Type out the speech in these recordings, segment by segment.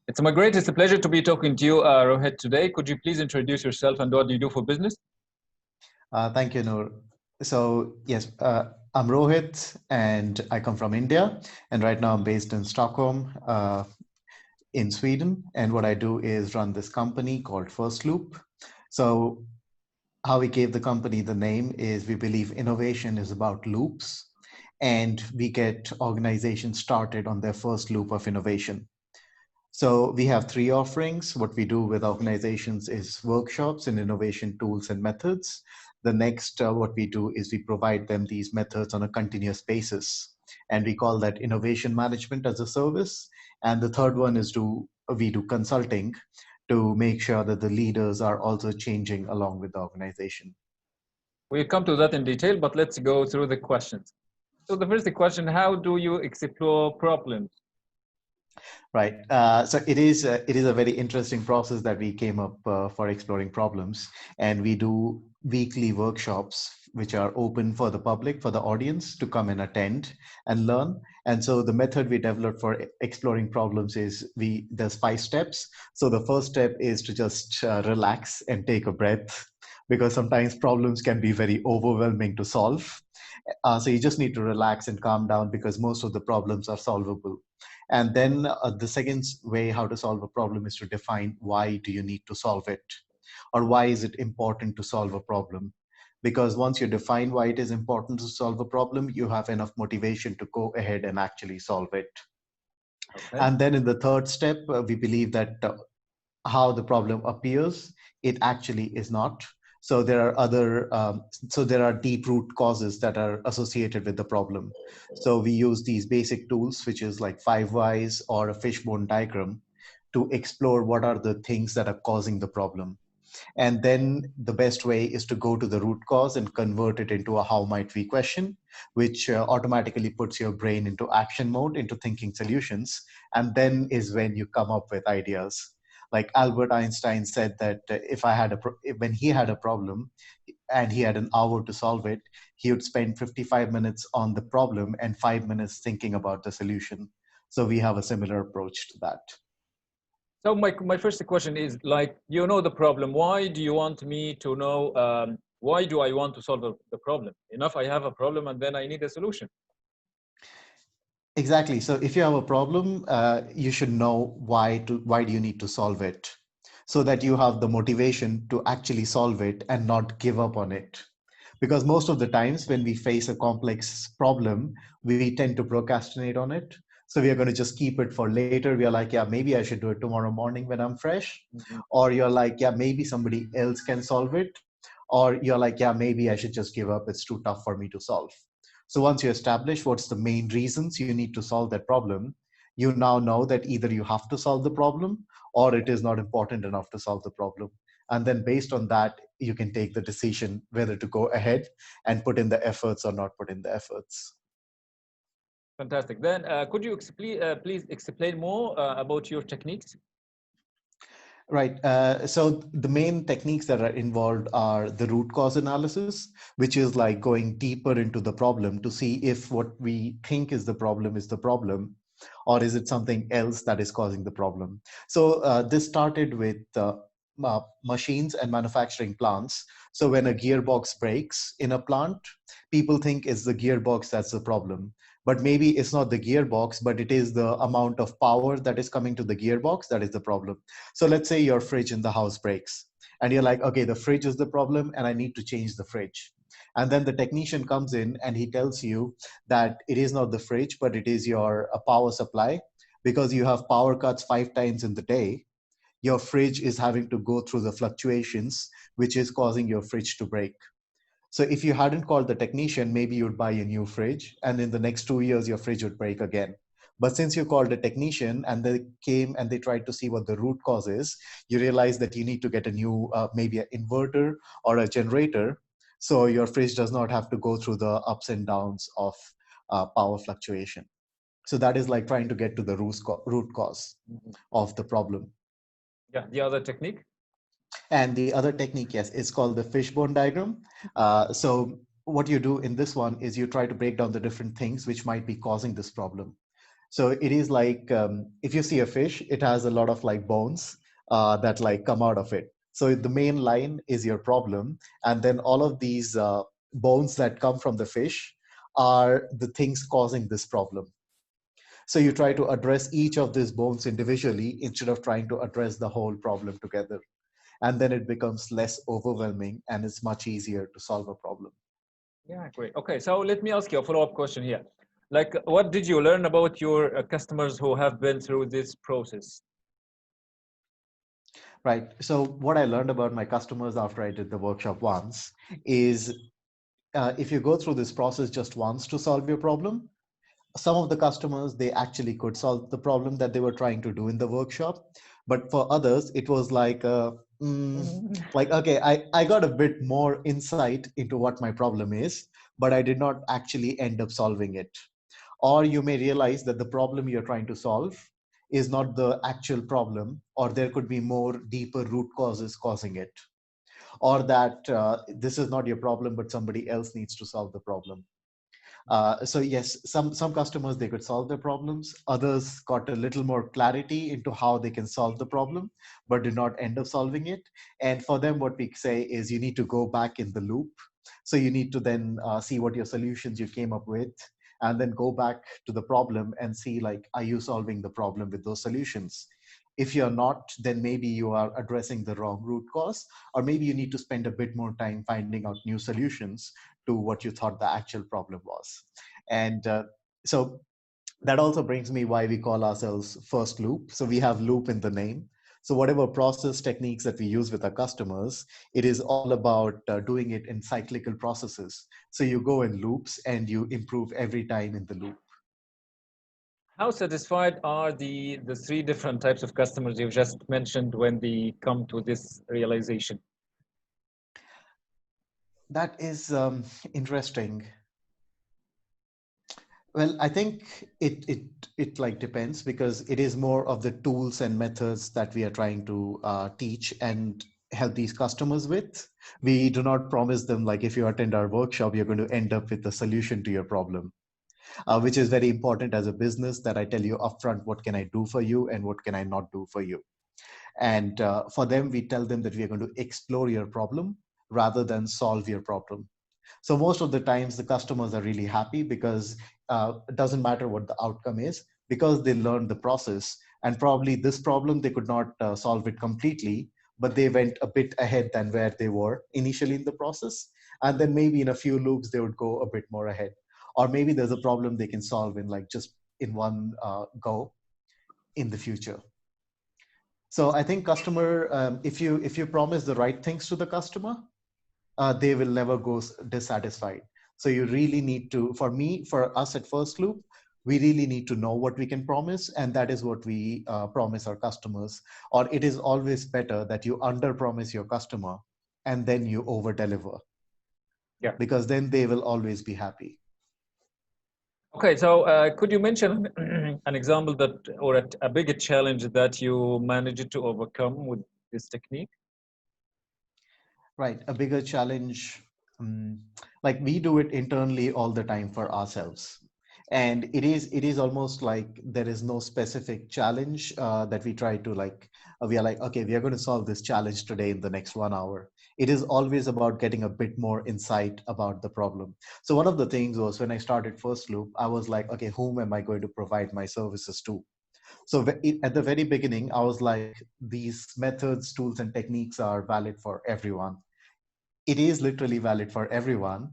It's my greatest pleasure to be talking to you, Rohit, today. Could you please introduce yourself and what do you do for business? Thank you, Nour. So, yes, I'm Rohit and I come from India. And right now I'm based in Stockholm, in Sweden. And what I do is run this company called First Loop. So, how we gave the company the name is we believe innovation is about loops, and we get organizations started on their first loop of innovation. So we have three offerings. What we do with organizations is workshops in innovation tools and methods. The next, what we do is we provide them these methods on a continuous basis. And we call that innovation management as a service. And the third one is we do consulting to make sure that the leaders are also changing along with the organization. We'll come to that in detail, but let's go through the questions. So the first question, how do you explore problems? Right. So it is a very interesting process that we came up for exploring problems, and we do weekly workshops which are open for the public, for the audience to come and attend and learn. And so the method we developed for exploring problems is there's 5 steps. So the first step is to just relax and take a breath, because sometimes problems can be very overwhelming to solve. So you just need to relax and calm down because most of the problems are solvable. And then the second way how to solve a problem is to define why do you need to solve it, or why is it important to solve a problem. Because once you define why it is important to solve a problem, you have enough motivation to go ahead and actually solve it. Okay. And then in the third step, we believe that how the problem appears, it actually is not. So there are there are deep root causes that are associated with the problem. So we use these basic tools, which is like 5 whys or a fishbone diagram, to explore what are the things that are causing the problem. And then the best way is to go to the root cause and convert it into a how might we question, which automatically puts your brain into action mode, into thinking solutions. And then is when you come up with ideas. Like Albert Einstein said that when he had a problem and he had an hour to solve it, he would spend 55 minutes on the problem and 5 minutes thinking about the solution. So we have a similar approach to that. So my first question is, like, you know the problem. Why do you want me to know, why do I want to solve the problem? Enough, I have a problem and then I need a solution. Exactly. So if you have a problem, you should know why do you need to solve it, so that you have the motivation to actually solve it and not give up on it. Because most of the times when we face a complex problem, we tend to procrastinate on it. So we are going to just keep it for later. We are like, yeah, maybe I should do it tomorrow morning when I'm fresh. Mm-hmm. Or you're like, yeah, maybe somebody else can solve it. Or you're like, yeah, maybe I should just give up. It's too tough for me to solve. So once you establish what's the main reasons you need to solve that problem, you now know that either you have to solve the problem or it is not important enough to solve the problem. And then based on that, you can take the decision whether to go ahead and put in the efforts or not put in the efforts. Fantastic. Then could you please explain more about your techniques? Right. So the main techniques that are involved are the root cause analysis, which is like going deeper into the problem to see if what we think is the problem, or is it something else that is causing the problem. So this started with machines and manufacturing plants. So when a gearbox breaks in a plant, people think it's the gearbox that's the problem. But maybe it's not the gearbox, but it is the amount of power that is coming to the gearbox that is the problem. So let's say your fridge in the house breaks and you're like, okay, the fridge is the problem and I need to change the fridge. And then the technician comes in and he tells you that it is not the fridge, but it is your power supply. Because you have power cuts 5 times in the day, your fridge is having to go through the fluctuations, which is causing your fridge to break. So if you hadn't called the technician, maybe you'd buy a new fridge, and in the next 2 years, your fridge would break again. But since you called a technician and they came and they tried to see what the root cause is, you realize that you need to get a new, maybe an inverter or a generator. So your fridge does not have to go through the ups and downs of power fluctuation. So that is like trying to get to the root cause of the problem. Yeah, the other technique? And the other technique, yes, is called the fishbone diagram. So what you do in this one is you try to break down the different things which might be causing this problem. So it is like if you see a fish, it has a lot of like bones that like come out of it. So the main line is your problem, and then all of these bones that come from the fish are the things causing this problem. So you try to address each of these bones individually instead of trying to address the whole problem together. And then it becomes less overwhelming and it's much easier to solve a problem. Yeah, great. Okay, so let me ask you a follow-up question here. Like, what did you learn about your customers who have been through this process? Right. So what I learned about my customers after I did the workshop once is if you go through this process just once to solve your problem, some of the customers, they actually could solve the problem that they were trying to do in the workshop. But for others, it was like, like, okay, I got a bit more insight into what my problem is, but I did not actually end up solving it. Or you may realize that the problem you're trying to solve is not the actual problem, or there could be more deeper root causes causing it, or that this is not your problem, but somebody else needs to solve the problem. So yes, some customers, they could solve their problems. Others got a little more clarity into how they can solve the problem, but did not end up solving it. And for them, what we say is you need to go back in the loop. So you need to then see what your solutions you came up with, and then go back to the problem and see, like, are you solving the problem with those solutions? If you're not, then maybe you are addressing the wrong root cause, or maybe you need to spend a bit more time finding out new solutions to what you thought the actual problem was. And so that also brings me why we call ourselves first loop. So we have loop in the name. So whatever process techniques that we use with our customers, it is all about doing it in cyclical processes. So you go in loops and you improve every time in the loop. How satisfied are the three different types of customers you just mentioned when they come to this realization? That is interesting. Well, I think it like depends, because it is more of the tools and methods that we are trying to teach and help these customers with. We do not promise them, like, if you attend our workshop, you're going to end up with a solution to your problem, which is very important as a business, that I tell you upfront what can I do for you and what can I not do for you. And for them, we tell them that we are going to explore your problem rather than solve your problem. So most of the times the customers are really happy, because it doesn't matter what the outcome is, because they learned the process. And probably this problem, they could not solve it completely, but they went a bit ahead than where they were initially in the process. And then maybe in a few loops, they would go a bit more ahead. Or maybe there's a problem they can solve in like just in one go in the future. So I think customer, if you promise the right things to the customer, they will never go dissatisfied. So you really need to, for me, for us at First Loop, we really need to know what we can promise, and that is what we promise our customers. Or it is always better that you under promise your customer and then you over deliver, Yeah. because then they will always be happy. Okay, so could you mention an example that, or a bigger challenge that you managed to overcome with this technique? Right, a bigger challenge. um, like we do it internally all the time for ourselves, and it is almost like there is no specific challenge that we try to like. We are like, okay, we are going to solve this challenge today in the next 1 hour. It is always about getting a bit more insight about the problem. So one of the things was, when I started First Loop, I was like, okay, whom am I going to provide my services to? So at the very beginning, I was like, these methods, tools, and techniques are valid for everyone. It is literally valid for everyone.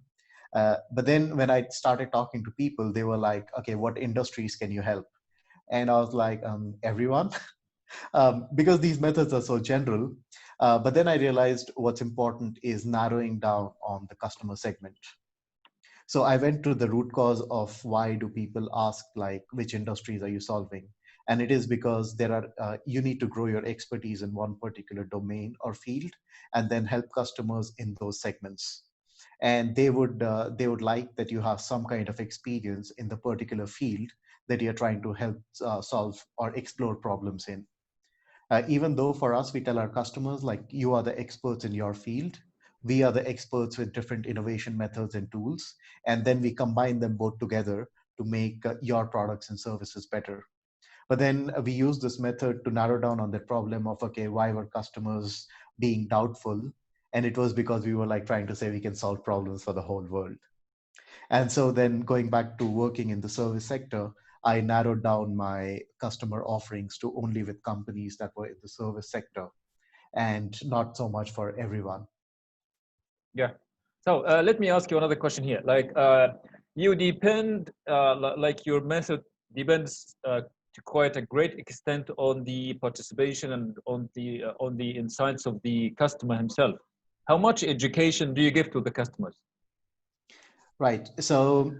But then when I started talking to people, they were like, okay, what industries can you help? And I was like, everyone, because these methods are so general. But then I realized what's important is narrowing down on the customer segment. So I went to the root cause of why do people ask, like, which industries are you solving? And it is because there are you need to grow your expertise in one particular domain or field, and then help customers in those segments. And they would like that you have some kind of experience in the particular field that you're trying to help solve or explore problems in. Even though for us, we tell our customers, like, you are the experts in your field, we are the experts with different innovation methods and tools, and then we combine them both together to make your products and services better. But then we use this method to narrow down on that problem of, okay, why were customers being doubtful? And it was because we were like trying to say we can solve problems for the whole world. And so then going back to working in the service sector, I narrowed down my customer offerings to only with companies that were in the service sector and not so much for everyone. Yeah. So let me ask you another question here. Like you depend, like your method depends to quite a great extent on the participation and on the insights of the customer himself. How much education do you give to the customers? Right. So,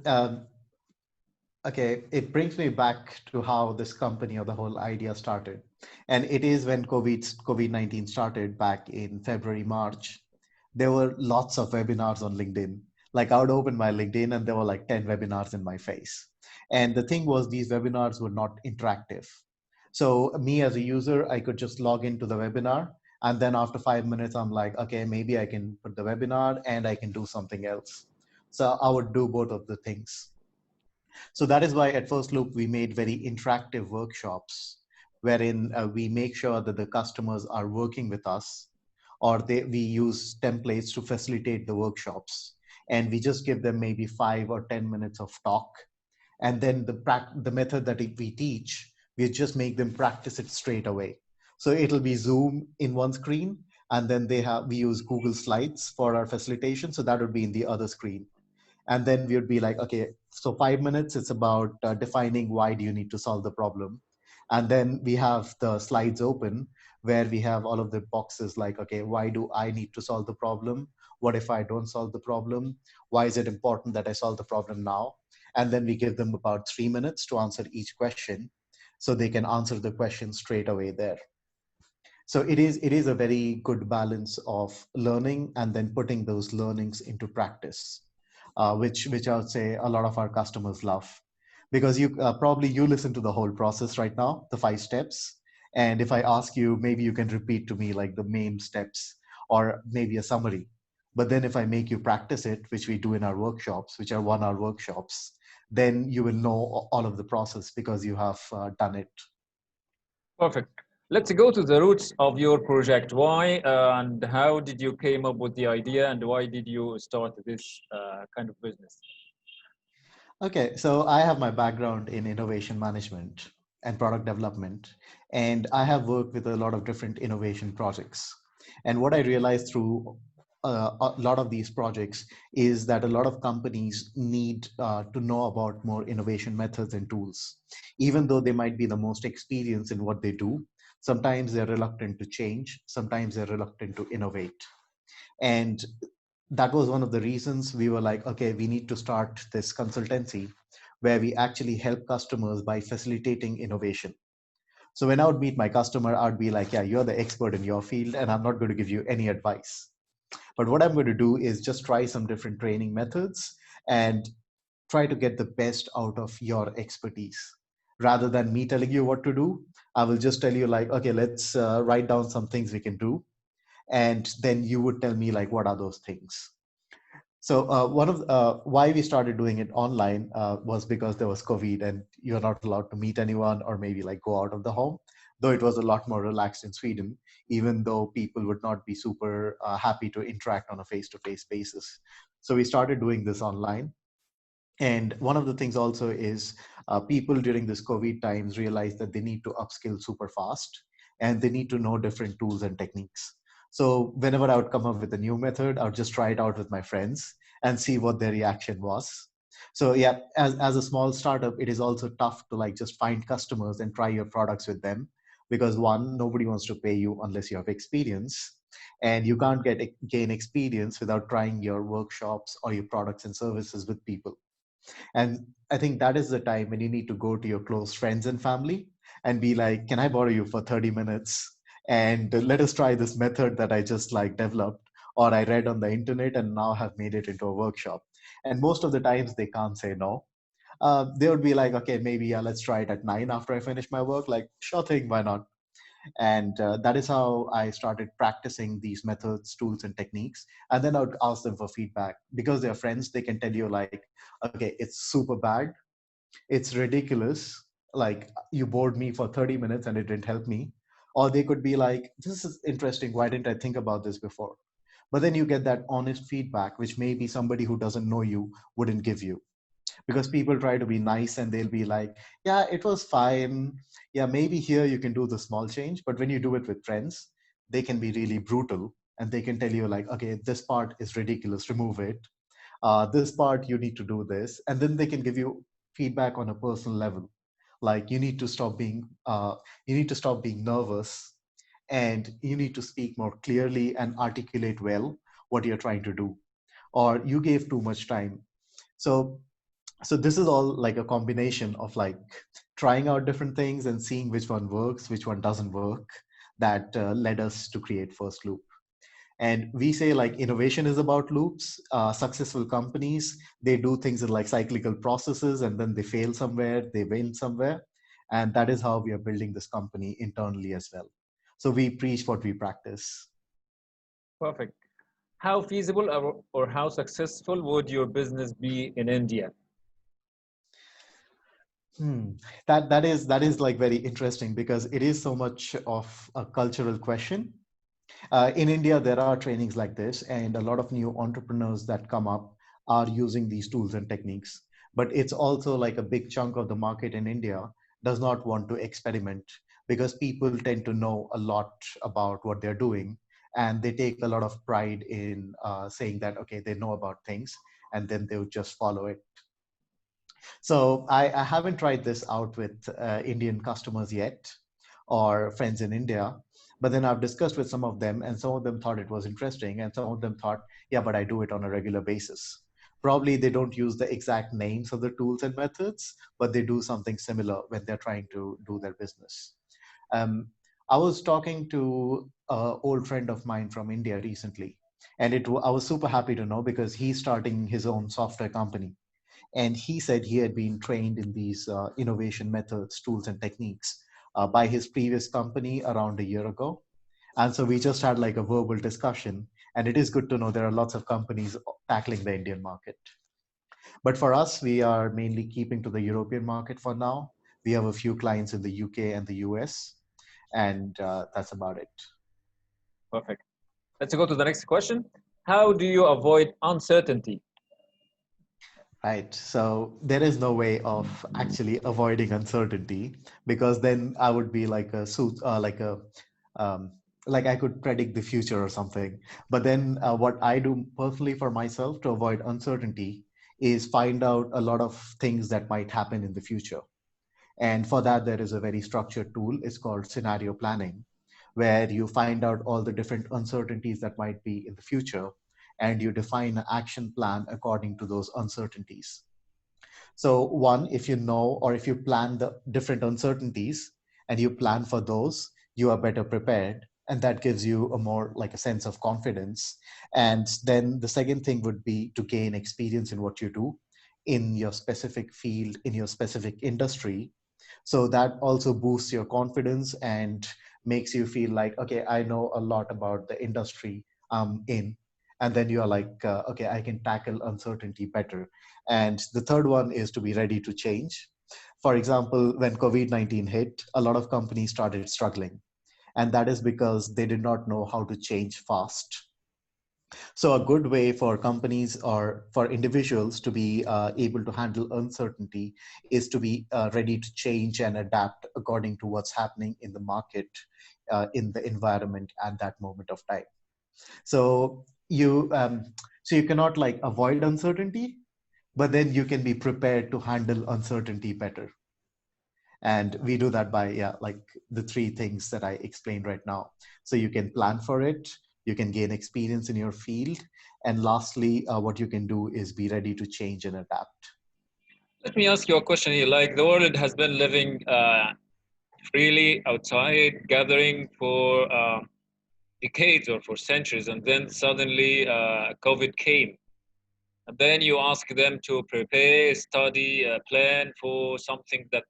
okay, it brings me back to how this company or the whole idea started. And it is when COVID-19 started back in February, March, there were lots of webinars on LinkedIn. Like I would open my LinkedIn and there were like 10 webinars in my face. And the thing was, these webinars were not interactive. So me as a user, I could just log into the webinar. And then after 5 minutes, I'm like, okay, maybe I can put the webinar and I can do something else. So I would do both of the things. So that is why at First Loop, we made very interactive workshops wherein we make sure that the customers are working with us, or we use templates to facilitate the workshops. And we just give them maybe 5 or 10 minutes of talk. And then the method that we teach, we just make them practice it straight away. So it'll be Zoom in one screen, and then we use Google Slides for our facilitation. So that would be in the other screen. And then we would be like, okay, so 5 minutes, it's about defining why do you need to solve the problem. And then we have the slides open where we have all of the boxes like, okay, why do I need to solve the problem? What if I don't solve the problem? Why is it important that I solve the problem now? And then we give them about 3 minutes to answer each question so they can answer the question straight away there. So it is a very good balance of learning and then putting those learnings into practice, which I would say a lot of our customers love, because you probably you listen to the whole process right now, the 5 steps, and if I ask you, maybe you can repeat to me like the main steps or maybe a summary. But then if I make you practice it, which we do in our workshops, which are 1 hour workshops, then you will know all of the process because you have done it. Perfect. Let's go to the roots of your project. Why and how did you came up with the idea, and why did you start this kind of business? Okay, so I have my background in innovation management and product development, and I have worked with a lot of different innovation projects. And what I realized through a lot of these projects is that a lot of companies need to know about more innovation methods and tools. Even though they might be the most experienced in what they do, sometimes they're reluctant to change, sometimes they're reluctant to innovate. And that was one of the reasons we were like, okay, we need to start this consultancy where we actually help customers by facilitating innovation. So when I would meet my customer, I would be like, yeah, you're the expert in your field, and I'm not going to give you any advice. But what I'm going to do is just try some different training methods and try to get the best out of your expertise. Rather than me telling you what to do, I will just tell you like, okay, let's write down some things we can do. And then you would tell me like, what are those things? So one of why we started doing it online was because there was COVID and you're not allowed to meet anyone or maybe like go out of the home. Though it was a lot more relaxed in Sweden, even though people would not be super happy to interact on a face-to-face basis. So we started doing this online. And one of the things also is people during this COVID times realize that they need to upskill super fast and they need to know different tools and techniques. So whenever I would come up with a new method, I would just try it out with my friends and see what their reaction was. So yeah, as a small startup, it is also tough to like just find customers and try your products with them because one, nobody wants to pay you unless you have experience. And you can't gain experience without trying your workshops or your products and services with people. And I think that is the time when you need to go to your close friends and family and be like, can I borrow you for 30 minutes? And let us try this method that I just like developed or I read on the internet and now have made it into a workshop. And most of the times they can't say no. They would be like, okay, maybe yeah, let's try it at 9 after I finish my work. Like, sure thing, why not? And that is how I started practicing these methods, tools, and techniques. And then I would ask them for feedback because they're friends. They can tell you like, okay, it's super bad, it's ridiculous. Like, you bored me for 30 minutes and it didn't help me. Or they could be like, this is interesting. Why didn't I think about this before? But then you get that honest feedback, which maybe somebody who doesn't know you wouldn't give you, because people try to be nice and they'll be like, yeah, it was fine. Yeah, maybe here you can do the small change. But when you do it with friends, they can be really brutal and they can tell you, like, okay, this part is ridiculous, remove it. This part, you need to do this. And then they can give you feedback on a personal level. Like, you need to stop being nervous, and you need to speak more clearly and articulate well what you're trying to do, or you gave too much time. So so this is all like a combination of like trying out different things and seeing which one works, which one doesn't work, that led us to create First Loop. And we say like innovation is about loops. Successful companies, they do things in like cyclical processes, and then they fail somewhere, they win somewhere. And that is how we are building this company internally as well. So we preach what we practice. Perfect. How feasible or how successful would your business be in India? Hmm. That is like very interesting, because it is so much of a cultural question. In India, there are trainings like this, and a lot of new entrepreneurs that come up are using these tools and techniques. But it's also like a big chunk of the market in India does not want to experiment, because people tend to know a lot about what they're doing, and they take a lot of pride in saying that, okay, they know about things, and then they would just follow it. So I haven't tried this out with Indian customers yet, or friends in India. But then I've discussed with some of them, and some of them thought it was interesting, and some of them thought, yeah, but I do it on a regular basis. Probably they don't use the exact names of the tools and methods, but they do something similar when they're trying to do their business. Um, I was talking to an old friend of mine from India recently, and I was super happy to know, because he's starting his own software company, and he said he had been trained in these innovation methods, tools, and techniques by his previous company around a year ago. And so we just had like a verbal discussion. And it is good to know there are lots of companies tackling the Indian market. But for us, we are mainly keeping to the European market for now. We have a few clients in the UK and the US, and that's about it. Perfect. Let's go to the next question. How do you avoid uncertainty? Right. So there is no way of actually avoiding uncertainty, because then I would be like a suit, um, like I could predict the future or something. But then what I do personally for myself to avoid uncertainty is find out a lot of things that might happen in the future. And for that, there is a very structured tool. It's called scenario planning, where you find out all the different uncertainties that might be in the future, and you define an action plan according to those uncertainties. So, one, if you know or if you plan the different uncertainties and you plan for those, you are better prepared. And that gives you a more like a sense of confidence. And then the second thing would be to gain experience in what you do in your specific field, in your specific industry. So that also boosts your confidence and makes you feel like, okay, I know a lot about the industry I'm in. And then you're like, okay, I can tackle uncertainty better. And the third one is to be ready to change. For example, when COVID-19 hit, a lot of companies started struggling. And that is because they did not know how to change fast. So, a good way for companies or for individuals to be able to handle uncertainty is to be ready to change and adapt according to what's happening in the market, in the environment at that moment of time. So you cannot like avoid uncertainty, but then you can be prepared to handle uncertainty better. And we do that by, yeah, like the three things that I explained right now. So you can plan for it, you can gain experience in your field, and lastly, what you can do is be ready to change and adapt. Let me ask you a question here. Like the world has been living freely outside, gathering for decades or for centuries, and then suddenly COVID came. And then you ask them to prepare, study, plan for something that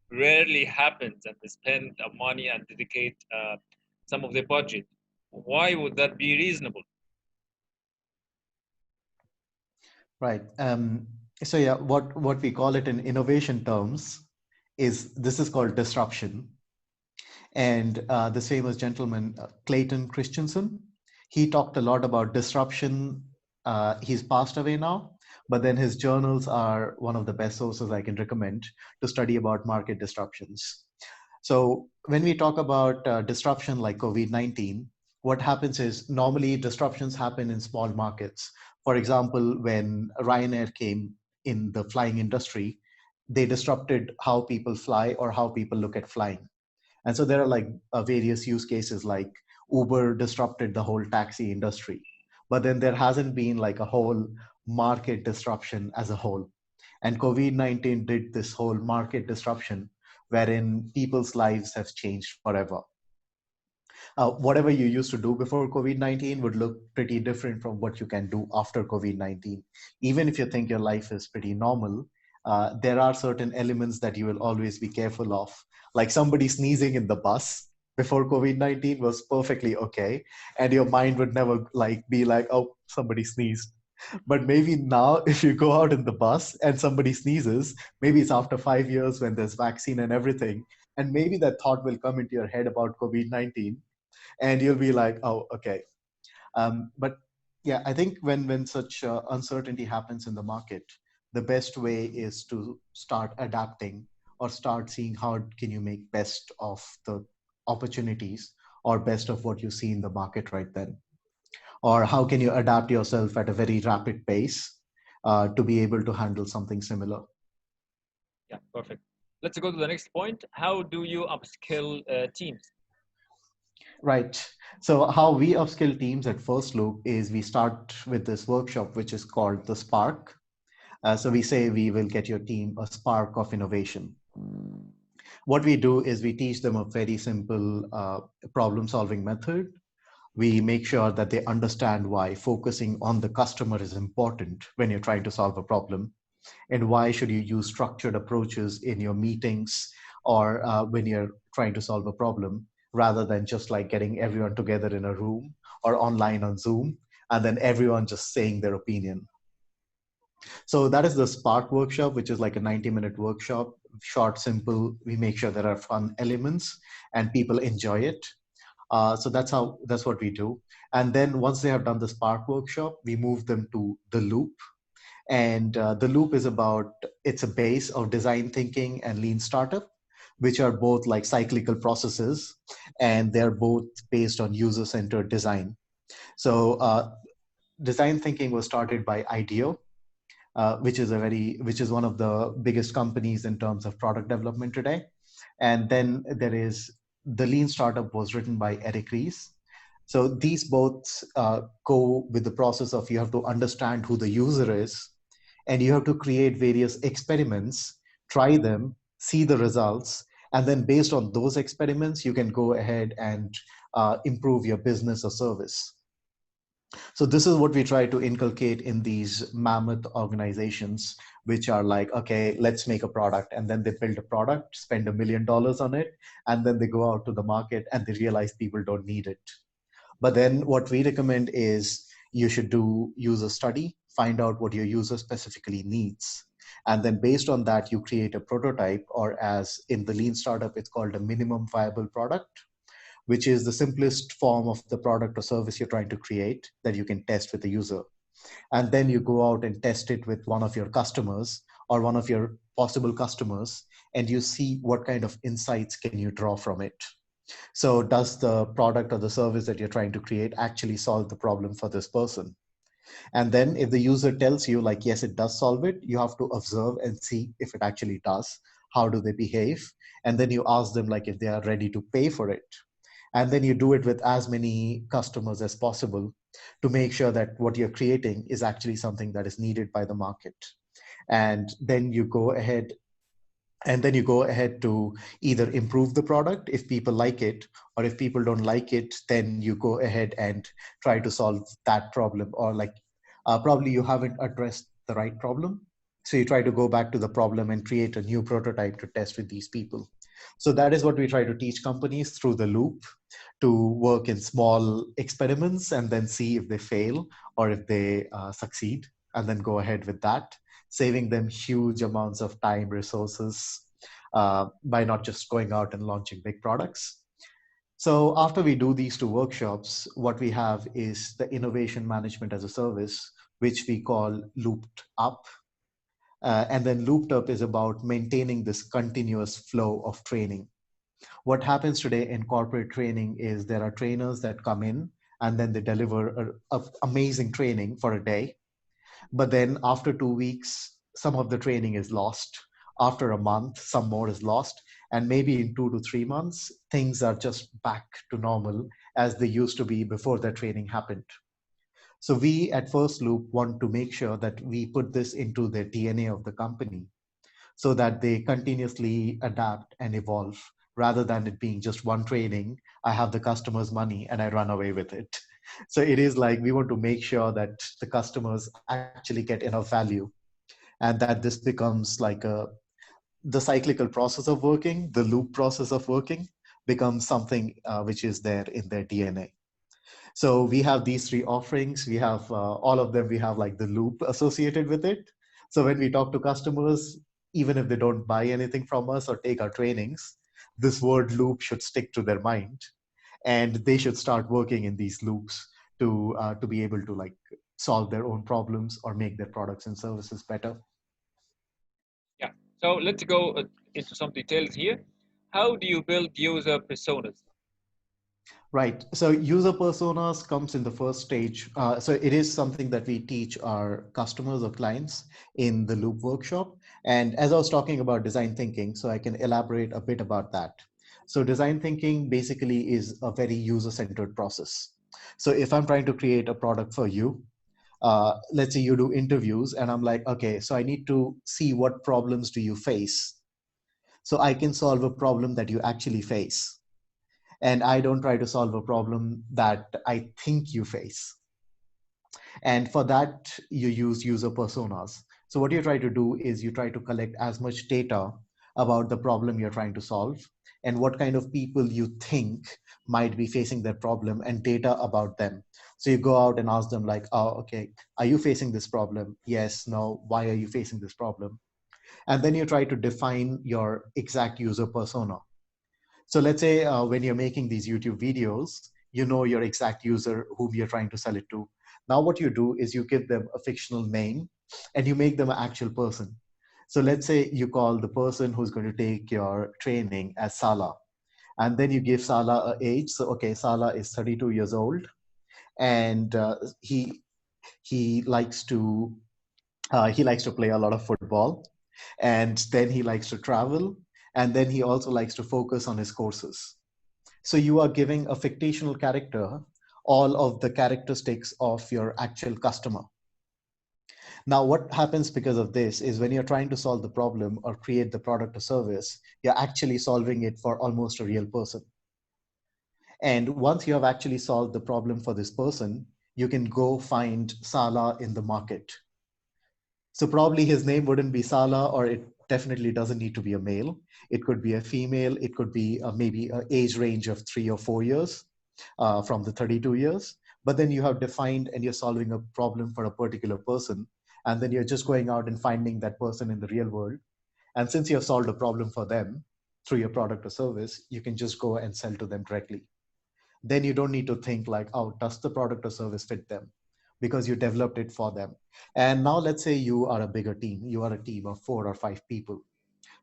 rarely happens, and they spend money and dedicate some of their budget. Why would that be reasonable? Right. So yeah, what we call it in innovation terms is this is called disruption. And this famous gentleman, Clayton Christensen, he talked a lot about disruption. He's passed away now, but then his journals are one of the best sources I can recommend to study about market disruptions. So when we talk about disruption like COVID-19, what happens is normally disruptions happen in small markets. For example, when Ryanair came in the flying industry, they disrupted how people fly or how people look at flying. And so there are like various use cases, like Uber disrupted the whole taxi industry, but then there hasn't been like a whole market disruption as a whole. And COVID-19 did this whole market disruption wherein people's lives have changed forever. Whatever you used to do before COVID-19 would look pretty different from what you can do after COVID-19. Even if you think your life is pretty normal, there are certain elements that you will always be careful of. Like somebody sneezing in the bus before COVID-19 was perfectly okay. And your mind would never like be like, oh, somebody sneezed. But maybe now, if you go out in the bus and somebody sneezes, maybe it's after 5 years when there's vaccine and everything, and maybe that thought will come into your head about COVID-19, and you'll be like, oh, okay. But yeah, I think when such uncertainty happens in the market, the best way is to start adapting or start seeing how can you make best of the opportunities or best of what you see in the market right then, or how can you adapt yourself at a very rapid pace to be able to handle something similar. Yeah, perfect. Let's go to the next point. How do you upskill teams? Right. So how we upskill teams at First Loop is we start with this workshop, which is called the Spark. So we say we will get your team a spark of innovation. What we do is we teach them a very simple problem solving method. We make sure that they understand why focusing on the customer is important when you're trying to solve a problem, and why should you use structured approaches in your meetings or when you're trying to solve a problem, rather than just like getting everyone together in a room or online on Zoom and then everyone just saying their opinion. So that is the Spark workshop, which is like a 90-minute workshop, short, simple. We make sure there are fun elements and people enjoy it. So that's what we do. And then once they have done the Spark workshop, we move them to the Loop. And the Loop is about, it's a base of design thinking and lean startup, which are both like cyclical processes, and they're both based on user-centered design. So design thinking was started by IDEO, which is one of the biggest companies in terms of product development today. And then there is the Lean Startup was written by Eric Ries. So these both go with the process of you have to understand who the user is, and you have to create various experiments, try them, see the results, and then based on those experiments, you can go ahead and improve your business or service. So this is what we try to inculcate in these mammoth organizations, which are like, okay, let's make a product. And then they build a product, spend $1 million on it, and then they go out to the market and they realize people don't need it. But then what we recommend is you should do user study, find out what your user specifically needs. And then based on that, you create a prototype, or as in the lean startup, it's called a minimum viable product, which is the simplest form of the product or service you're trying to create that you can test with the user. And then you go out and test it with one of your customers or one of your possible customers, and you see what kind of insights can you draw from it. So does the product or the service that you're trying to create actually solve the problem for this person? And then if the user tells you like, yes, it does solve it, you have to observe and see if it actually does. How do they behave? And then you ask them like if they are ready to pay for it. And then you do it with as many customers as possible to make sure that what you're creating is actually something that is needed by the market. And then you go ahead to either improve the product if people like it, or if people don't like it, then you go ahead and try to solve that problem, or like probably you haven't addressed the right problem, so you try to go back to the problem and create a new prototype to test with these people. So that is what we try to teach companies through the loop, to work in small experiments and then see if they fail or if they succeed, and then go ahead with that. saving them huge amounts of time, resources, by not just going out and launching big products. So after we do these two workshops, what we have is the innovation management as a service, which we call looped up. And then looped up is about maintaining this continuous flow of training. What happens today in corporate training is there are trainers that come in and then they deliver amazing training for a day. But then after 2 weeks, some of the training is lost. After a month, some more is lost. And maybe in 2 to 3 months, things are just back to normal as they used to be before the training happened. So we at First Loop want to make sure that we put this into the DNA of the company so that they continuously adapt and evolve rather than it being just one training. I have the customer's money and I run away with it. So it is like we want to make sure that the customers actually get enough value and that this becomes like the cyclical process of working, the loop process of working becomes something which is there in their DNA. So we have these three offerings. We have all of them. We have like the loop associated with it. So when we talk to customers, even if they don't buy anything from us or take our trainings, this word loop should stick to their mind, and they should start working in these loops to be able to like solve their own problems or make their products and services better. Yeah. So let's go into some details here. How do you build user personas? Right. So user personas comes in the first stage. So it is something that we teach our customers or clients in the Loop workshop. And as I was talking about design thinking, so I can elaborate a bit about that. So design thinking basically is a very user-centered process. So if I'm trying to create a product for you, let's say you do interviews and I'm like, okay, so I need to see what problems do you face so I can solve a problem that you actually face, and I don't try to solve a problem that I think you face. And for that, you use user personas. So what you try to do is you try to collect as much data about the problem you're trying to solve and what kind of people you think might be facing that problem and data about them. So you go out and ask them like, oh, okay, are you facing this problem? Yes, no, why are you facing this problem? And then you try to define your exact user persona. So let's say when you're making these YouTube videos, you know your exact user whom you're trying to sell it to. Now what you do is you give them a fictional name and you make them an actual person. So let's say you call the person who's going to take your training as Sala. And then you give Sala a age. So okay, Sala is 32 years old, and he likes to he likes to play a lot of football, and then he likes to travel, and then he also likes to focus on his courses. So you are giving a fictional character all of the characteristics of your actual customer. Now, what happens because of this is when you're trying to solve the problem or create the product or service, you're actually solving it for almost a real person. And once you have actually solved the problem for this person, you can go find Sala in the market. So probably his name wouldn't be Sala, or it definitely doesn't need to be a male. It could be a female. It could be maybe an age range of 3 or 4 years from the 32 years. But then you have defined and you're solving a problem for a particular person. And then you're just going out and finding that person in the real world. And since you have solved a problem for them through your product or service, you can just go and sell to them directly. Then you don't need to think like, oh, does the product or service fit them? Because you developed it for them. And now let's say you are a bigger team. You are a team of 4 or 5 people.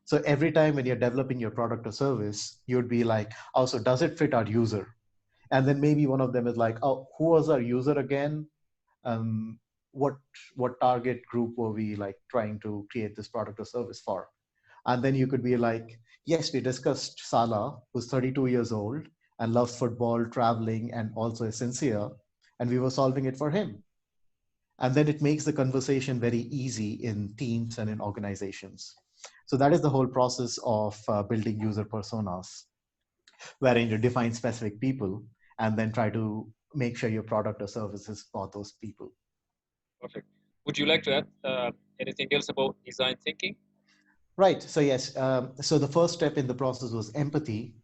So every time when you're developing your product or service, you'd be like, oh, so does it fit our user? And then maybe one of them is like, oh, who was our user again? Um, what what target group were we like trying to create this product or service for? And then you could be like, yes, we discussed Salah, who's 32 years old and loves football, traveling, and also is sincere. And we were solving it for him. And then it makes the conversation very easy in teams and in organizations. So that is the whole process of building user personas, wherein you define specific people and then try to make sure your product or services for those people. Perfect. Would you like to add anything else about design thinking? Right. So yes. So the first step in the process was empathy,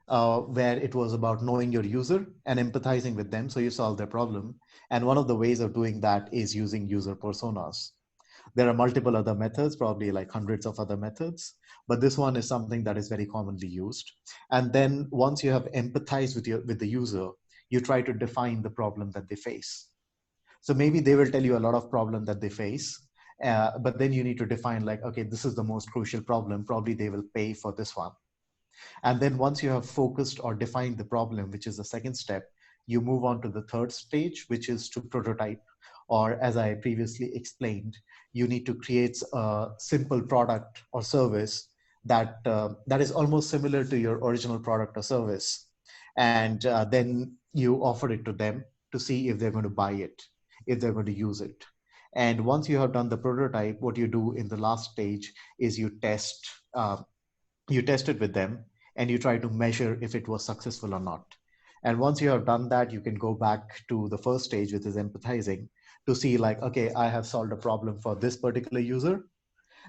where it was about knowing your user and empathizing with them so you solve their problem. And one of the ways of doing that is using user personas. There are multiple other methods, probably like hundreds of other methods, but this one is something that is very commonly used. And then once you have empathized with the user, you try to define the problem that they face. So maybe they will tell you a lot of problem that they face, but then you need to define like, okay, this is the most crucial problem. Probably they will pay for this one. And then once you have focused or defined the problem, which is the second step, you move on to the third stage, which is to prototype. Or as I previously explained, you need to create a simple product or service that is almost similar to your original product or service. And then you offer it to them to see if they're going to buy it, if they're going to use it. And once you have done the prototype, what you do in the last stage is uh, you test it with them and you try to measure if it was successful or not. And once you have done that, you can go back to the first stage, which is empathizing, to see like, okay, I have solved a problem for this particular user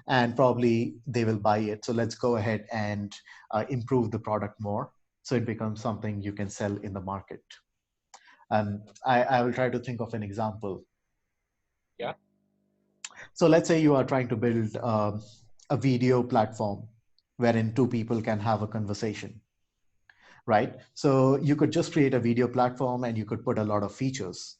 and probably they will buy it. So let's go ahead and improve the product more so it becomes something you can sell in the market. I will try to think of an example. Yeah. So let's say you are trying to build a video platform wherein two people can have a conversation, right? So you could just create a video platform and you could put a lot of features.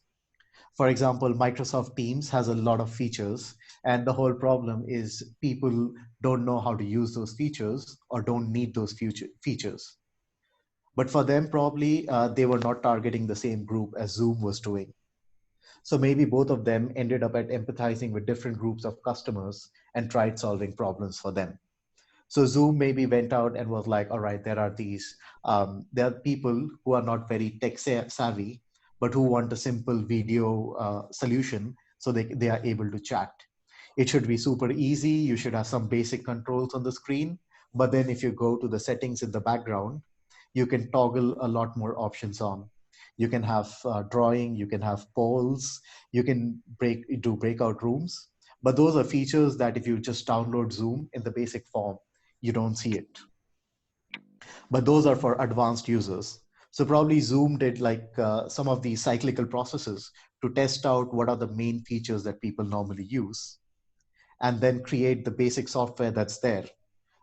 For example, Microsoft Teams has a lot of features, and the whole problem is people don't know how to use those features or don't need those features. But for them, probably they were not targeting the same group as Zoom was doing. So maybe both of them ended up at empathizing with different groups of customers and tried solving problems for them. So Zoom maybe went out and was like, all right, there are people who are not very tech savvy, but who want a simple video solution so they are able to chat. It should be super easy. You should have some basic controls on the screen. But then if you go to the settings in the background, you can toggle a lot more options on. You can have drawing, you can have polls, you can do breakout rooms. But those are features that if you just download Zoom in the basic form, you don't see it. But those are for advanced users. So probably Zoom did like some of these cyclical processes to test out what are the main features that people normally use, and then create the basic software that's there.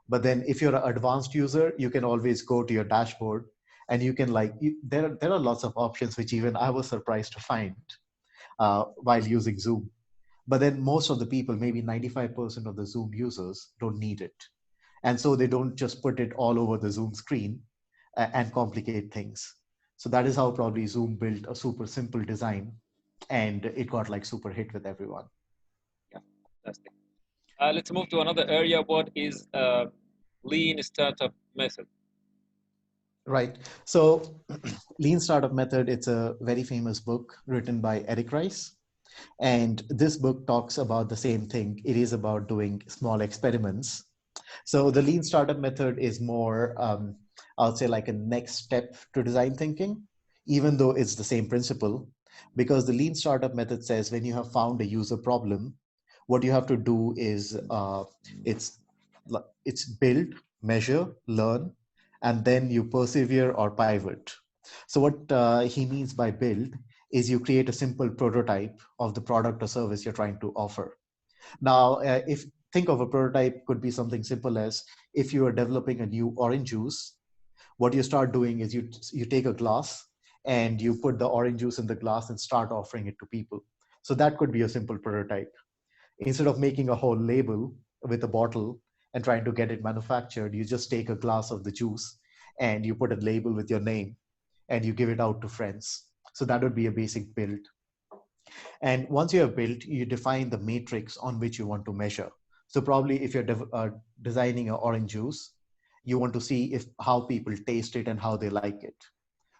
But then if you're an advanced user, you can always go to your dashboard and you can there are lots of options which even I was surprised to find while using Zoom. But then most of the people, maybe 95% of the Zoom users, don't need it. And so they don't just put it all over the Zoom screen and complicate things. So that is how probably Zoom built a super simple design and it got like super hit with everyone. Yeah, fantastic. Let's move to another area. What is lean startup method? Right. So Lean Startup Method, it's a very famous book written by Eric Rice. And this book talks about the same thing. It is about doing small experiments. So the Lean Startup Method is more, I would say, like a next step to design thinking, even though it's the same principle. Because the Lean Startup Method says when you have found a user problem, what you have to do is it's it's build, measure, learn, and then you persevere or pivot. So what he means by build is you create a simple prototype of the product or service you're trying to offer. Now, if think of a prototype could be something simple as if you are developing a new orange juice, what you start doing is you take a glass and you put the orange juice in the glass and start offering it to people. So that could be a simple prototype. Instead of making a whole label with a bottle and trying to get it manufactured, you just take a glass of the juice and you put a label with your name and you give it out to friends. So that would be a basic build. And once you have built, you define the matrix on which you want to measure. So probably if you're designing an orange juice, you want to see if how people taste it and how they like it.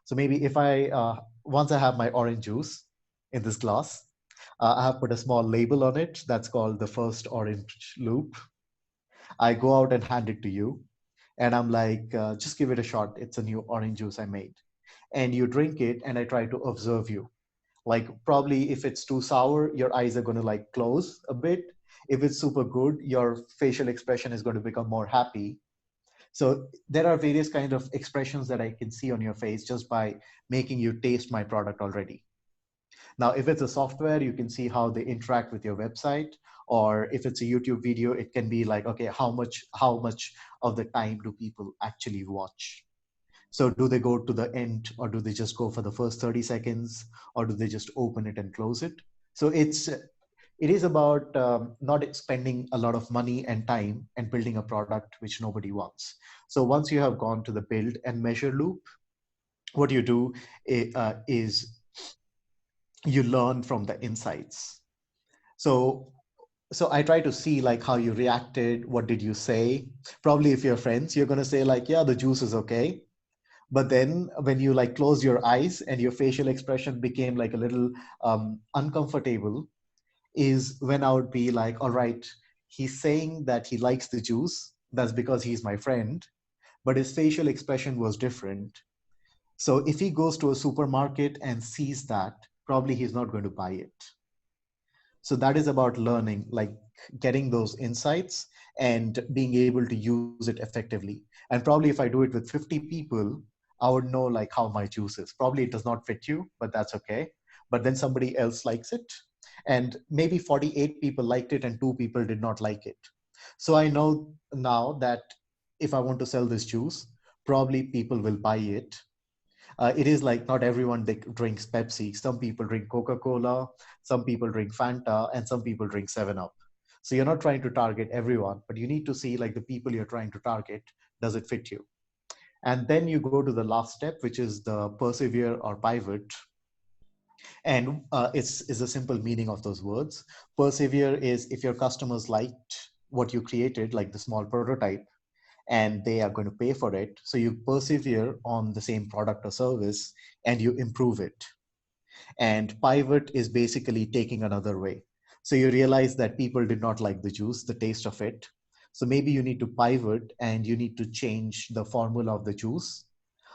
So maybe if once I have my orange juice in this glass, I have put a small label on it that's called the first orange loop. I go out and hand it to you. And I'm like, just give it a shot. It's a new orange juice I made. And you drink it, and I try to observe you. Like, probably if it's too sour, your eyes are going to like close a bit. If it's super good, your facial expression is going to become more happy. So there are various kinds of expressions that I can see on your face just by making you taste my product already. Now, if it's a software, you can see how they interact with your website, Or if it's a YouTube video, it can be like, okay, how much of the time do people actually watch? So do they go to the end, or do they just go for the first 30 seconds, or do they just open it and close it? So it is about not spending a lot of money and time and building a product which nobody wants. So once you have gone to the build and measure loop, what you do is you learn from the insights. So I try to see like how you reacted, what did you say? Probably if you're friends, you're going to say like, yeah, the juice is okay. But then when you like close your eyes and your facial expression became like a little uncomfortable, is when I would be like, all right, he's saying that he likes the juice. That's because he's my friend, but his facial expression was different. So if he goes to a supermarket and sees that, probably he's not going to buy it. So that is about learning, like getting those insights and being able to use it effectively. And probably if I do it with 50 people, I would know like how my juice is. Probably it does not fit you, but that's okay. But then somebody else likes it. And maybe 48 people liked it and 2 people did not like it. So I know now that if I want to sell this juice, probably people will buy it. It is like not everyone drinks Pepsi. Some people drink Coca-Cola, some people drink Fanta, and some people drink 7-Up. So you're not trying to target everyone, but you need to see like the people you're trying to target, does it fit you? And then you go to the last step, which is the persevere or pivot. And it's a simple meaning of those words. Persevere is if your customers liked what you created, like the small prototype, and they are going to pay for it. So you persevere on the same product or service and you improve it. And pivot is basically taking another way. So you realize that people did not like the juice, the taste of it. So maybe you need to pivot and you need to change the formula of the juice.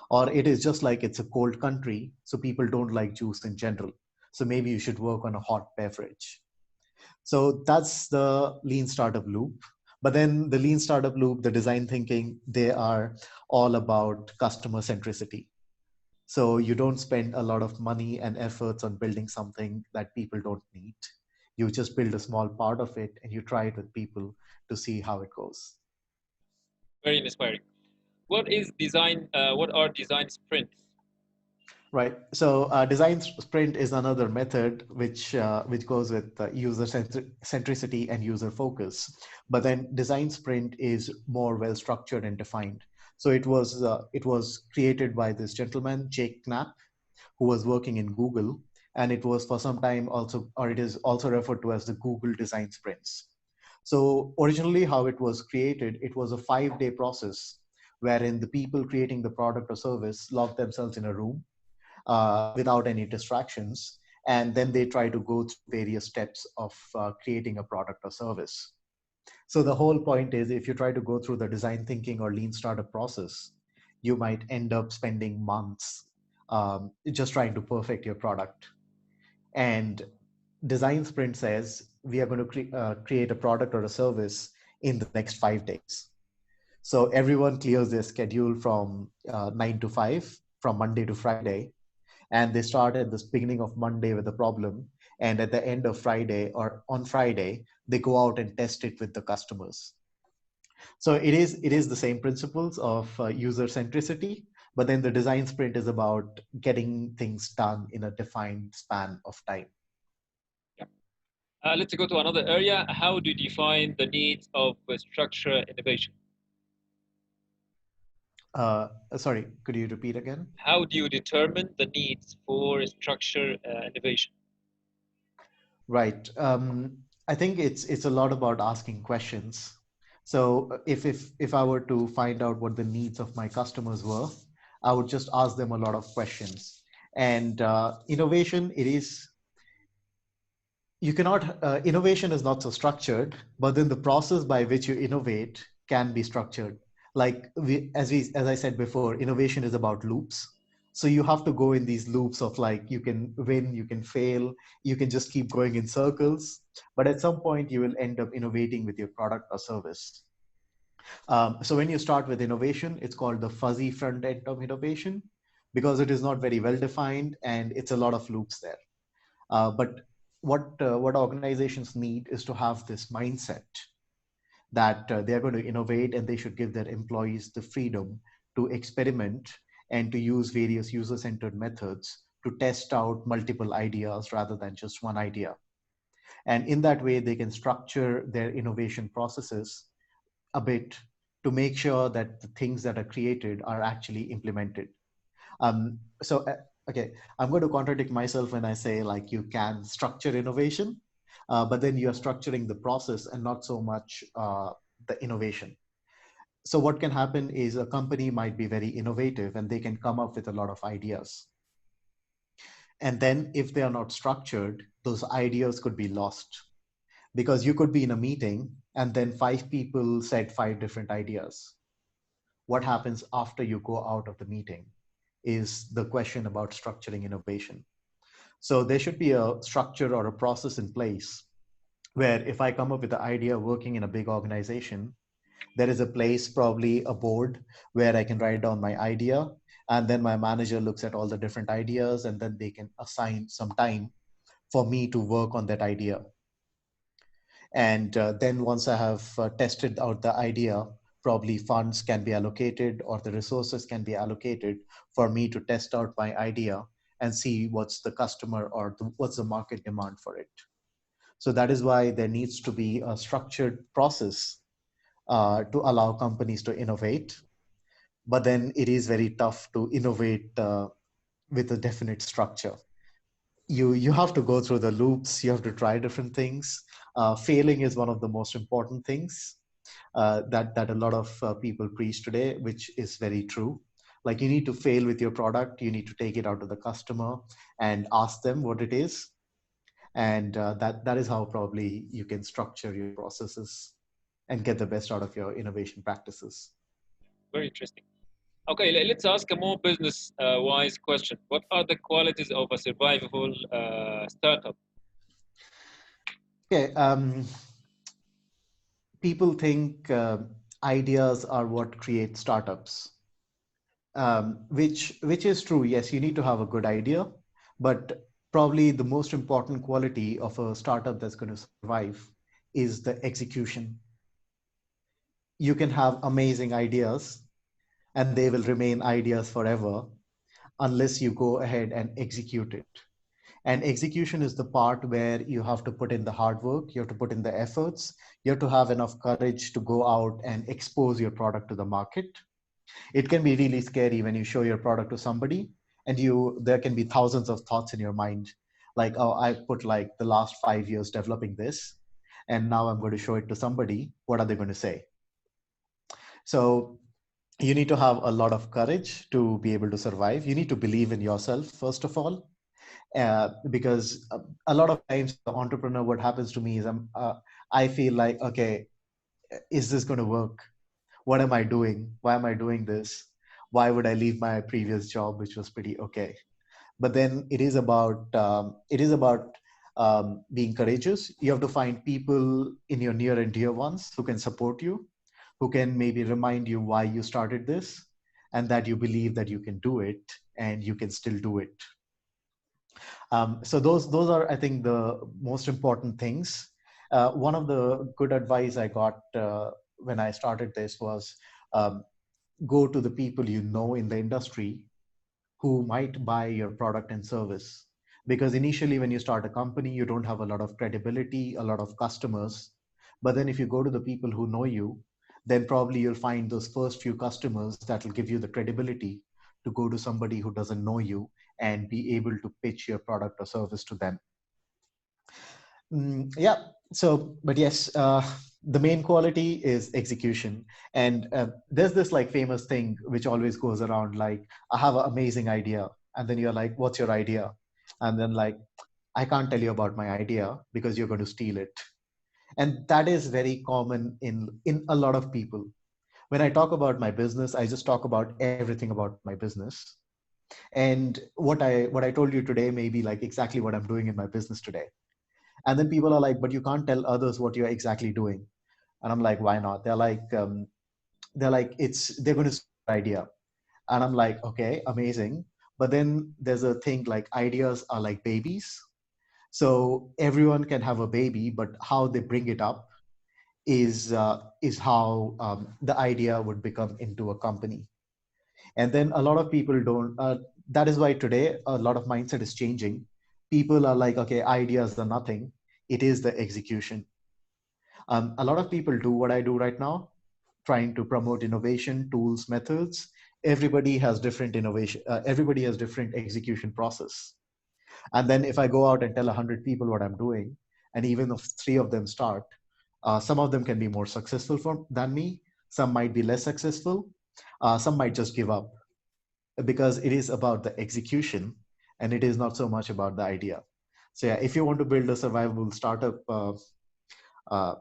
Or it is just like it's a cold country, so people don't like juice in general. So maybe you should work on a hot beverage. So that's the lean startup loop. But then the lean startup loop, the design thinking, they are all about customer centricity. So you don't spend a lot of money and efforts on building something that people don't need. You just build a small part of it and you try it with people to see how it goes. Very inspiring. What is design? What are design sprints? Right. So design sprint is another method which goes with user centricity and user focus. But then design sprint is more well structured and defined. So it was created by this gentleman Jake Knapp, who was working in Google, and it was for some time also, or it is also referred to as the Google design sprints. So originally, how it was created, it was a 5-day process wherein the people creating the product or service locked themselves in a room without any distractions. And then they try to go through various steps of creating a product or service. So the whole point is if you try to go through the design thinking or lean startup process, you might end up spending months just trying to perfect your product. And design sprint says we are going to create a product or a service in the next 5 days. So everyone clears their schedule from 9 to 5, from Monday to Friday, and they start at the beginning of Monday with a problem, and at the end of Friday or on Friday they go out and test it with the customers. So it is the same principles of user centricity, but then the design sprint is about getting things done in a defined span of time. Yeah. Let's go to another area. How do you define the needs of structure innovation? Sorry, could you repeat again? How do you determine the needs for structure innovation? Right. I think it's a lot about asking questions. So if I were to find out what the needs of my customers were, I would just ask them a lot of questions. And innovation, it is you cannot innovation is not so structured, but then the process by which you innovate can be structured. Like as I said before, innovation is about loops. So you have to go in these loops of like you can win, you can fail, you can just keep going in circles, but at some point you will end up innovating with your product or service. So when you start with innovation, it's called the fuzzy front end of innovation because it is not very well defined and it's a lot of loops there. But what organizations need is to have this mindset that they're going to innovate and they should give their employees the freedom to experiment and to use various user-centered methods to test out multiple ideas rather than just one idea. And in that way, they can structure their innovation processes a bit to make sure that the things that are created are actually implemented. So, okay, I'm going to contradict myself when I say like you can structure innovation, but then you're structuring the process and not so much the innovation. So what can happen is a company might be very innovative and they can come up with a lot of ideas. And then if they are not structured, those ideas could be lost because you could be in a meeting and then five people said five different ideas. What happens after you go out of the meeting is the question about structuring innovation. So there should be a structure or a process in place where if I come up with the idea working in a big organization, there is a place, probably a board, where I can write down my idea. And then my manager looks at all the different ideas and then they can assign some time for me to work on that idea. And then once I have tested out the idea, probably funds can be allocated or the resources can be allocated for me to test out my idea and see what's the customer or what's the market demand for it. So that is why there needs to be a structured process to allow companies to innovate. But then it is very tough to innovate with a definite structure. You have to go through the loops. You have to try different things. Failing is one of the most important things that a lot of people preach today, which is very true. Like you need to fail with your product. You need to take it out to the customer and ask them what it is, and that is how probably you can structure your processes and get the best out of your innovation practices. Very interesting. Okay, let's ask a more business-wise question. What are the qualities of a survivable startup? Okay, people think ideas are what create startups, which is true. Yes, you need to have a good idea, but probably the most important quality of a startup that's going to survive is the execution. You can have amazing ideas, and they will remain ideas forever unless you go ahead and execute it. And execution is the part where you have to put in the hard work, you have to put in the efforts, you have to have enough courage to go out and expose your product to the market. It can be really scary when you show your product to somebody and there can be thousands of thoughts in your mind, like, oh, I put like the last 5 years developing this, and now I'm going to show it to somebody. What are they going to say? So you need to have a lot of courage to be able to survive. You need to believe in yourself, first of all, because a lot of times the entrepreneur, what happens to me is I feel like, okay, is this going to work? What am I doing? Why am I doing this? Why would I leave my previous job, which was pretty okay? But then it is about being courageous. You have to find people in your near and dear ones who can support you, who can maybe remind you why you started this, and that you believe that you can do it and you can still do it. So those are, I think, the most important things. One of the good advice I got when I started this was, um, go to the people you know in the industry who might buy your product and service. Because initially, when you start a company, you don't have a lot of credibility, a lot of customers. But then if you go to the people who know you, then probably you'll find those first few customers that will give you the credibility to go to somebody who doesn't know you and be able to pitch your product or service to them. Yeah. So, but yes, the main quality is execution. And there's this like famous thing which always goes around, like, I have an amazing idea. And then you're like, what's your idea? And then like, I can't tell you about my idea because you're going to steal it. And that is very common in a lot of people. When I talk about my business, I just talk about everything about my business. And what I told you today may be like exactly what I'm doing in my business today. And then people are like, but you can't tell others what you're exactly doing. And I'm like, why not? They're like, they're going to steal your idea. And I'm like, okay, amazing. But then there's a thing, like, ideas are like babies. So everyone can have a baby, but how they bring it up is how the idea would become into a company. And then a lot of people don't. That is why today a lot of mindset is changing. People are like, okay, ideas are nothing. It is the execution. A lot of people do what I do right now, trying to promote innovation, tools, methods. Everybody has different innovation. Everybody has different execution process. And then if I go out and tell 100 people what I'm doing, and even if three of them start, some of them can be more successful than me. Some might be less successful. Some might just give up because it is about the execution and it is not so much about the idea. So yeah, if you want to build a survivable startup, uh,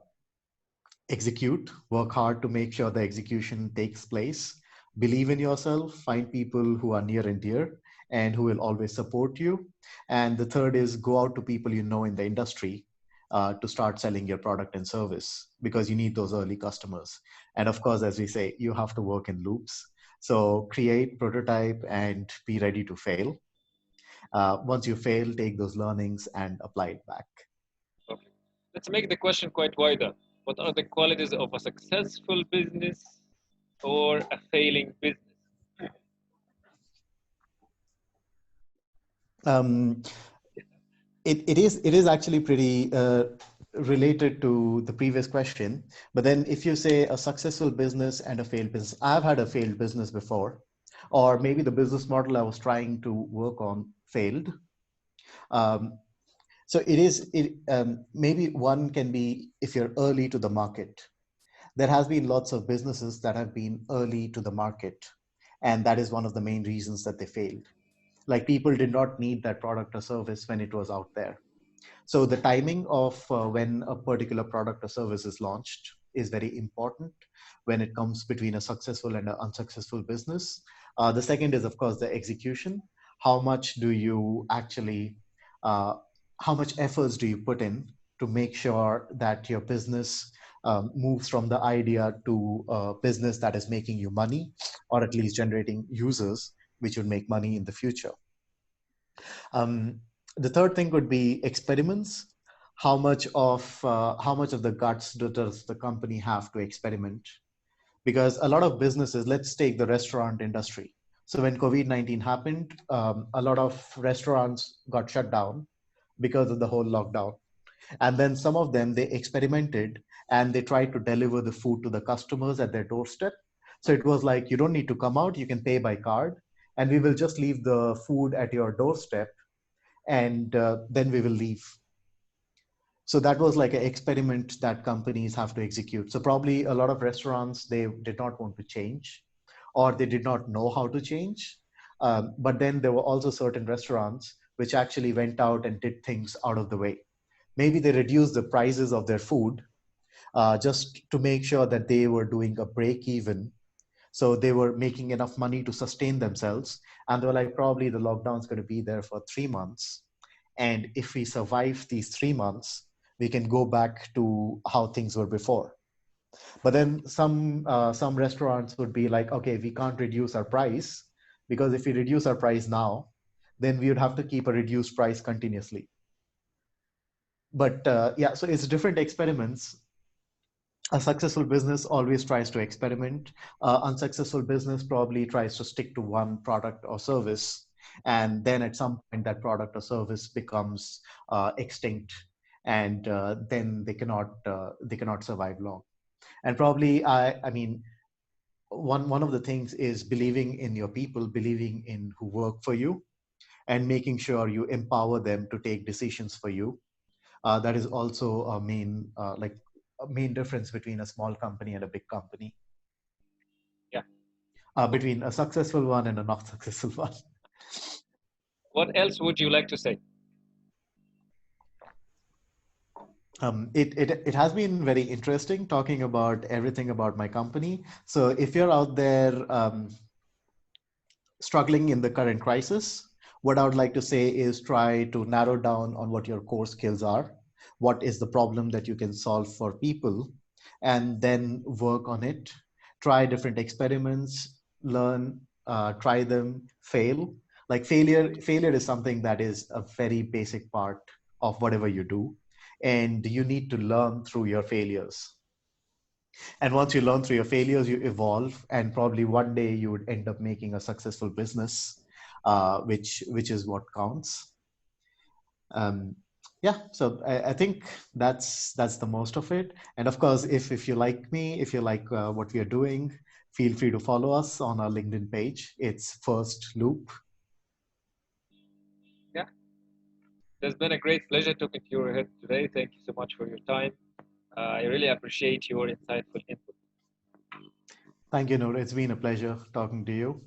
execute, work hard to make sure the execution takes place, believe in yourself, find people who are near and dear and who will always support you. And the third is go out to people you know in the industry to start selling your product and service because you need those early customers. And of course, as we say, you have to work in loops. So create, prototype, and be ready to fail. Once you fail, take those learnings and apply it back. Okay. Let's make the question quite wider. What are the qualities of a successful business or a failing business? Um, it is actually pretty related to the previous question. But then if you say a successful business and a failed business, I've had a failed business before, or maybe the business model I was trying to work on failed. Um, so maybe one can be if you're early to the market. There has been lots of businesses that have been early to the market, and that is one of the main reasons that they failed. Like people did not need that product or service when it was out there. So the timing of when a particular product or service is launched is very important when it comes between a successful and an unsuccessful business. The second is, of course, the execution. How much do you actually, uh, how much efforts do you put in to make sure that your business moves from the idea to a business that is making you money, or at least generating users, which would make money in the future. Um, the third thing would be experiments. How much of the guts does the company have to experiment? Because a lot of businesses, let's take the restaurant industry. So when COVID-19 happened, a lot of restaurants got shut down because of the whole lockdown. And then some of them, they experimented and they tried to deliver the food to the customers at their doorstep. So it was like, you don't need to come out, you can pay by card, and we will just leave the food at your doorstep, and then we will leave. So that was like an experiment that companies have to execute. So probably a lot of restaurants, they did not want to change, or they did not know how to change. But then there were also certain restaurants which actually went out and did things out of the way. Maybe they reduced the prices of their food just to make sure that they were doing a break even. So they were making enough money to sustain themselves. And they were like, probably the lockdown's going to be there for 3 months. And if we survive these 3 months, we can go back to how things were before. But then some restaurants would be like, okay, we can't reduce our price, because if we reduce our price now, then we would have to keep a reduced price continuously. But yeah, so it's different experiments. A successful business always tries to experiment. Unsuccessful business probably tries to stick to one product or service, and then at some point that product or service becomes extinct, and then they cannot survive long. And probably, I mean, one of the things is believing in your people, believing in who work for you, and making sure you empower them to take decisions for you. That is also a main difference between a small company and a big company, Yeah. between a successful one and a not successful one. What else would you like to say? It has been very interesting talking about everything about my company. So if you're out there struggling in the current crisis, what I would like to say is try to narrow down on what your core skills are. What is the problem that you can solve for people? And then work on it. Try different experiments, learn, try them, fail. Like failure is something that is a very basic part of whatever you do, and you need to learn through your failures. And once you learn through your failures, you evolve, and probably one day you would end up making a successful business, which is what counts. Um, yeah, so I think that's the most of it. And of course, if you like me, if you like what we are doing, feel free to follow us on our LinkedIn page. It's First Loop. Yeah, it's been a great pleasure talking to you, Rohit, today. Thank you so much for your time. I really appreciate your insightful input. Thank you, Noor. It's been a pleasure talking to you.